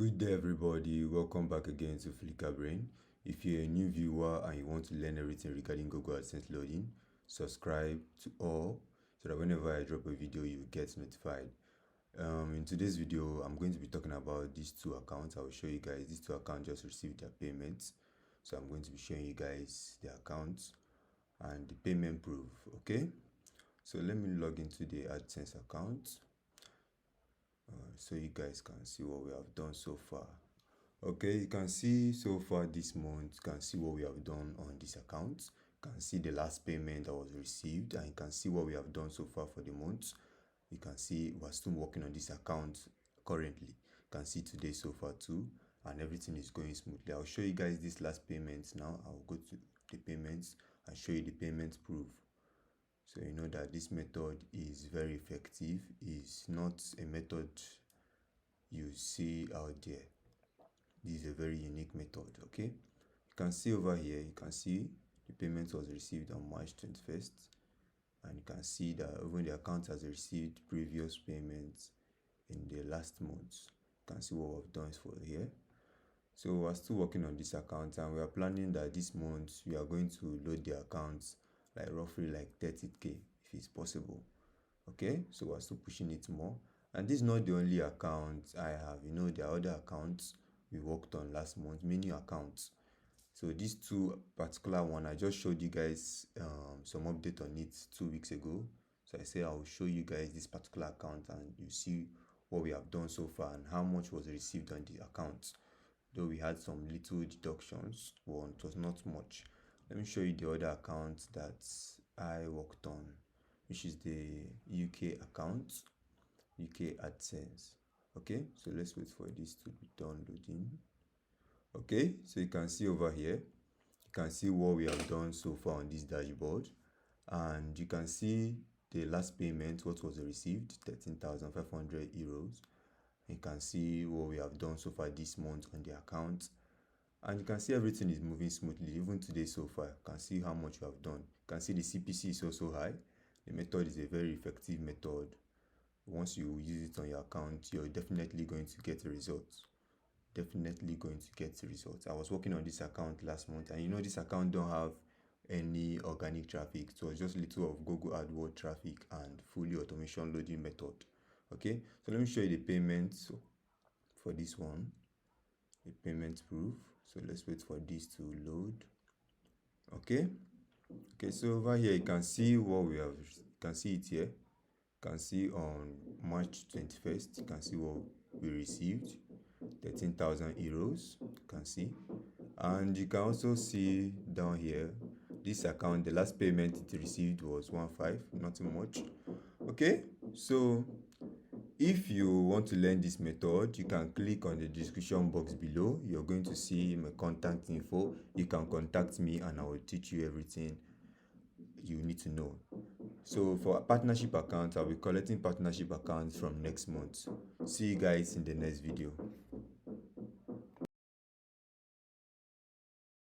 Good day everybody, welcome back again to Flicker Brain. If you're a new viewer and you want to learn everything regarding Google AdSense loading, subscribe to all so that whenever I drop a video you get notified. In today's video I'm going to be talking about these two accounts. I will show you guys these two accounts just received their payments. So I'm going to be showing you guys the accounts and the payment proof. Okay, so let me log into the AdSense account. So you guys can see what we have done so far. Okay, you can see so far this month, you can see what we have done on this account. You can see the last payment that was received, and you can see what we have done so far for the month. You can see we're still working on this account currently. You can see today so far too, and everything is going smoothly. I'll show you guys this last payment now. I'll go to the payments and show you the payment proof. So you know that this method is very effective. It's not a method you see out there. This is a very unique method. Okay, you can see over here, you can see the payment was received on March 21st, and you can see that even the account has received previous payments in the last month. You can see what we've done for here. So we're still working on this account, and we are planning that this month we are going to load the accounts like roughly like 30k if it's possible. Okay, so we're still pushing it more. And this is not the only account I have. You know, there are other accounts we worked on last month, many accounts. So these two particular one, I just showed you guys some update on it 2 weeks ago. So I say I will show you guys this particular account, and you see what we have done so far and how much was received on the account. Though we had some little deductions, well, it was not much. Let me show you the other account that I worked on, which is the UK account, UK AdSense. Okay, so let's wait for this to be downloading. Okay, so you can see over here, you can see what we have done so far on this dashboard, and you can see the last payment, what was received, 13,500 euros. You can see what we have done so far this month on the account, and you can see everything is moving smoothly. Even today so far, you can see how much we have done. You can see the CPC is also high. The method is a very effective method. Once you use it on your account, you're definitely going to get results. Definitely going to get results. I was working on this account last month, and you know this account don't have any organic traffic. So it's just little of Google AdWords traffic and fully automation loading method. Okay, so let me show you the payment. So for this one, the payment proof. So let's wait for this to load. Okay, so over here you can see what we have. You can see it here. You can see on March 21st, you can see what we received, 13,000 euros. You can see, and you can also see down here this account, the last payment it received was 1.5, nothing much. Okay, so if you want to learn this method, you can click on the description box below. You're going to see my contact info. You can contact me and I will teach you everything you need to know. So for partnership accounts, I'll be collecting partnership accounts from next month. See you guys in the next video.